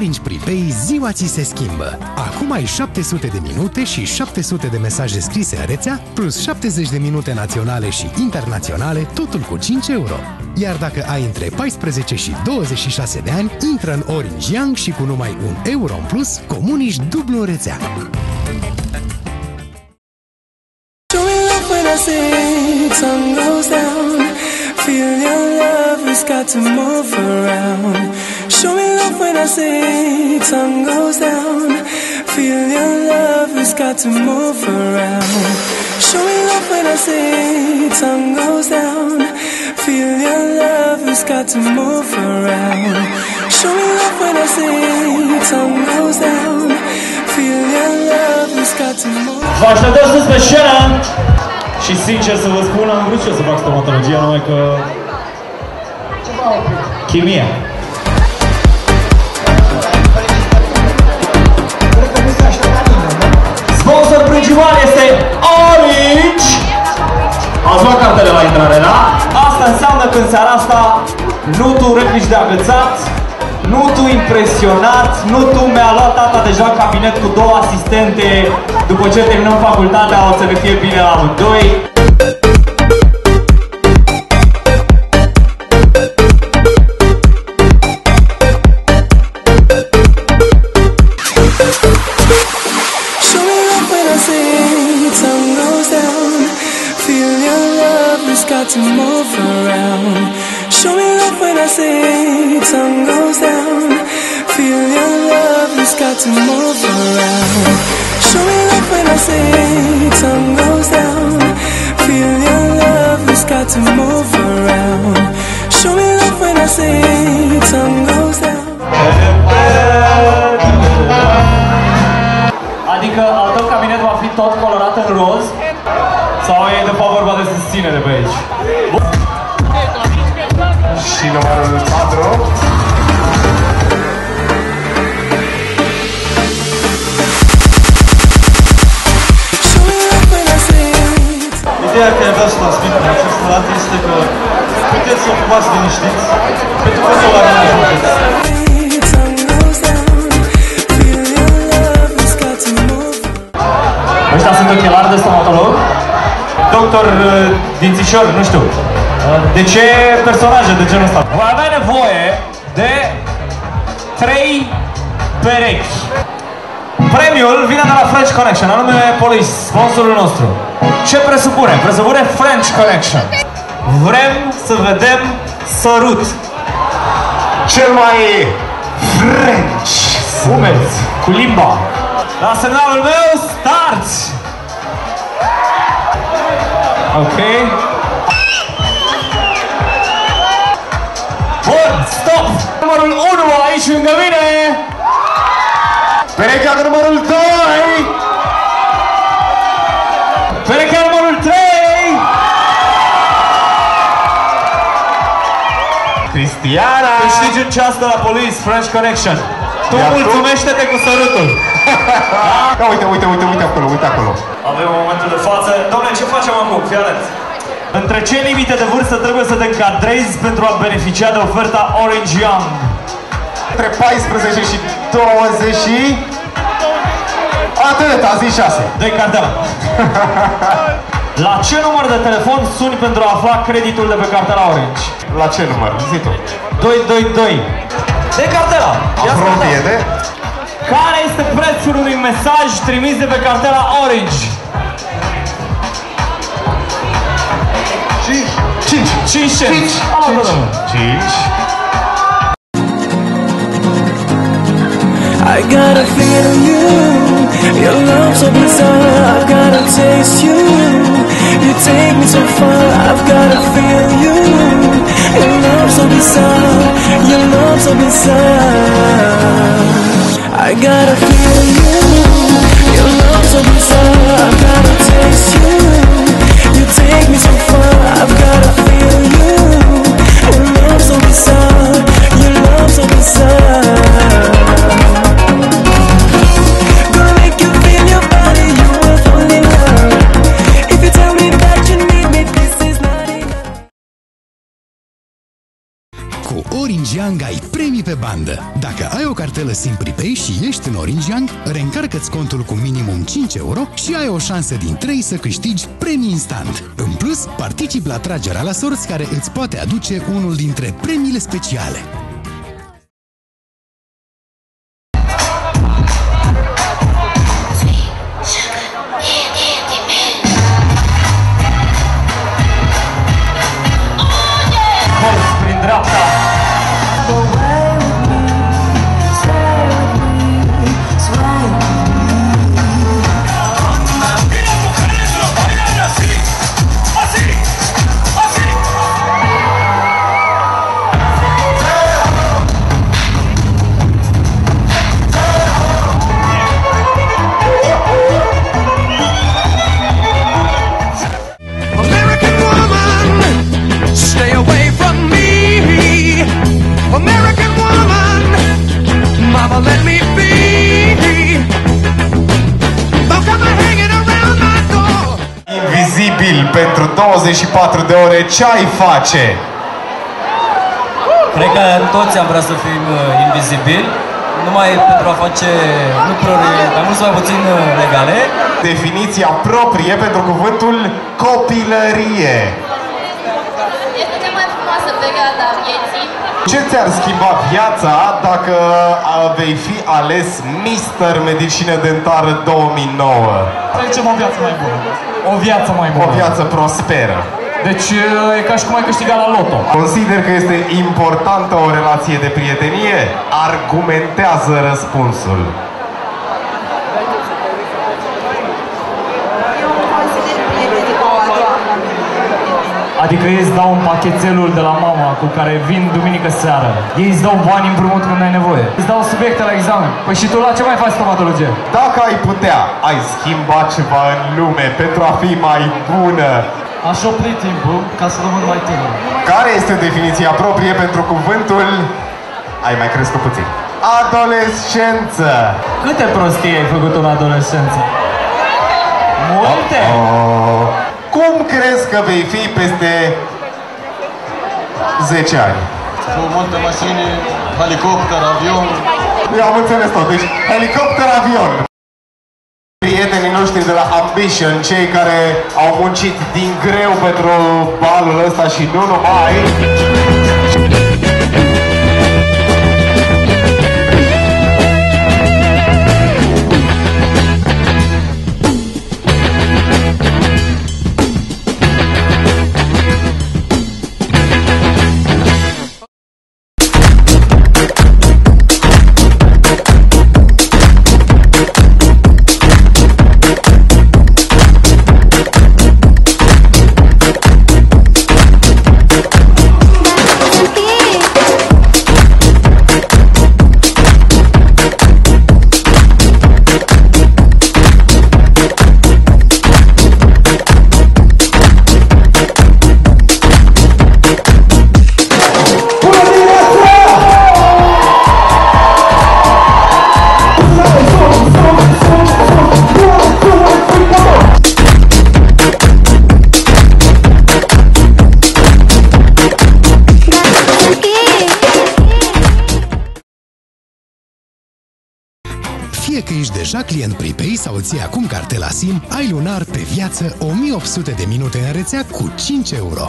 Orange Prepay ziua ți se schimbă. Acum ai 700 de minute și 700 de mesaje scrise în rețea, plus 70 de minute naționale și internaționale, totul cu 5 euro. Iar dacă ai între 14 și 26 de ani, intră în Orange Young și cu numai 1 euro în plus, comunici dublu în rețea. Feel your love has got to move around. Show me love when I say tongue goes down. Feel your love has got to move around. Show me love when I say tongue goes down. Feel your love has got to move around. Show me love when I say tongue goes down. Feel your love has got to move. Vă așteptăm sus pe scenă. Și sincer să vă spun, am vrut și eu să fac stomatologia, numai că... chimia. Sponsor principal este Orange! Ați luat cartele la intrare, da? Asta înseamnă că în seara asta nu tu replici de agățat, nu tu impresionat, nu tu mi-a luat tata deja cabinet cu 2 asistente. După ce terminăm facultatea o să ne fie bine la amândoi. To move around. Show me love when I say tongue goes down. Feel your love has got to move around. Show me love when I say tongue goes down. Feel your love has got to move around. Show me love when I say tongue goes down. Adică al tău cabinet va fi tot colorat în roz? Sau e de fapt vorba de susținere pe aici? Și numărul 4. Ideea care vreau să transmit în această dată este că puteți să ocupați liniștiți, pentru că nu la mine ajungeți. Ăștia sunt ochelari de stomatolog? Doctor dințișor, nu știu. De ce personaje de genul ăsta? Voi avea nevoie de 3 perechi. Premiul vine de la French Connection, anume Police, sponsorul nostru. Ce presupune? Presupune French Connection. Vrem să vedem sărut. Cel mai French. Fumeți cu limba. La semnalul meu, start! Ok. Bun, stop! Numărul 1 aici lângă mine! Perechea cu numărul 2! Perechea numărul 3! Cristiana! Câștigi un ceas de la Police, French Connection. Tu mulțumește-te cu sărutul! Da, uite acolo, uite acolo. Avem momentul de față. Dom'le, ce facem acum? Fii atent. Între ce limite de vârstă trebuie să te încadrezi pentru a beneficia de oferta Orange Young? Între 14 și 20 și... Atât, a zis 6. Dă-i cartela. La ce număr de telefon suni pentru a afla creditul de pe cartela Orange? La ce număr? Zi tu. 222. Dă-i cartela. Apropie de... Care este prețul unui mesaj trimis de pe cartela Orange? 5 cenți. 5. I gotta feel you, your love so bizarre. I've gotta taste you, you take me so far. I've gotta feel you, your love so bizarre, your love so bizarre. I gotta feel you, your love so bizarre. I've gotta taste you, you take me so far. I've gotta feel you, your love so bizarre, your love so bizarre. Cu Orange Young ai premii pe bandă. Dacă ai o cartelă SIM Prepaid și ești în Orange Young, reîncarcă-ți contul cu minimum 5 euro și ai o șansă din 3 să câștigi premii instant. În plus, participi la tragerea la sorți care îți poate aduce unul dintre premiile speciale. Prin dreapta. American woman, stay away from me. American woman, mama let me be. Don't come hanging around my door. Invizibil pentru 24 de ore, ce ai face? Cred că toți am vrea să fim invizibili, numai pentru a face lucruri mai mult sau mai puțin legale. Definiția proprie pentru cuvântul copilărie. Este cea mai frumoasă perioadă a vieții. Ce ți-ar schimba viața dacă vei fi ales Mr. Medicină Dentară 2009? Trecem o viață mai bună. O viață mai bună. O viață prosperă. Deci e ca și cum ai câștigat la loto. Consider că este importantă o relație de prietenie? Argumentează răspunsul. Adică ei îți dau un pachetelul de la mama cu care vin duminică seară. Ei îți dau bani împrumut când ai nevoie. Îți dau subiecte la examen. Păi și tu la ce mai faci stomatologie? Dacă ai putea, ai schimba ceva în lume pentru a fi mai bună. Aș opri timpul ca să rămân mai tânăr. Care este definiția proprie pentru cuvântul... Ai mai crescut puțin. Adolescență. Câte prostii ai făcut în adolescență? Multe! Cum crezi că vei fi peste 10 ani? Cu multe mașini, helicopter, avion. Eu am înțeles tot. Deci, helicopter, avion. Prietenii noștri de la Ambition, cei care au muncit din greu pentru balul ăsta și nu numai... Fie că ești deja client Prepay sau îți iei acum cartela SIM, ai lunar pe viață 1800 de minute în rețea cu 5 euro.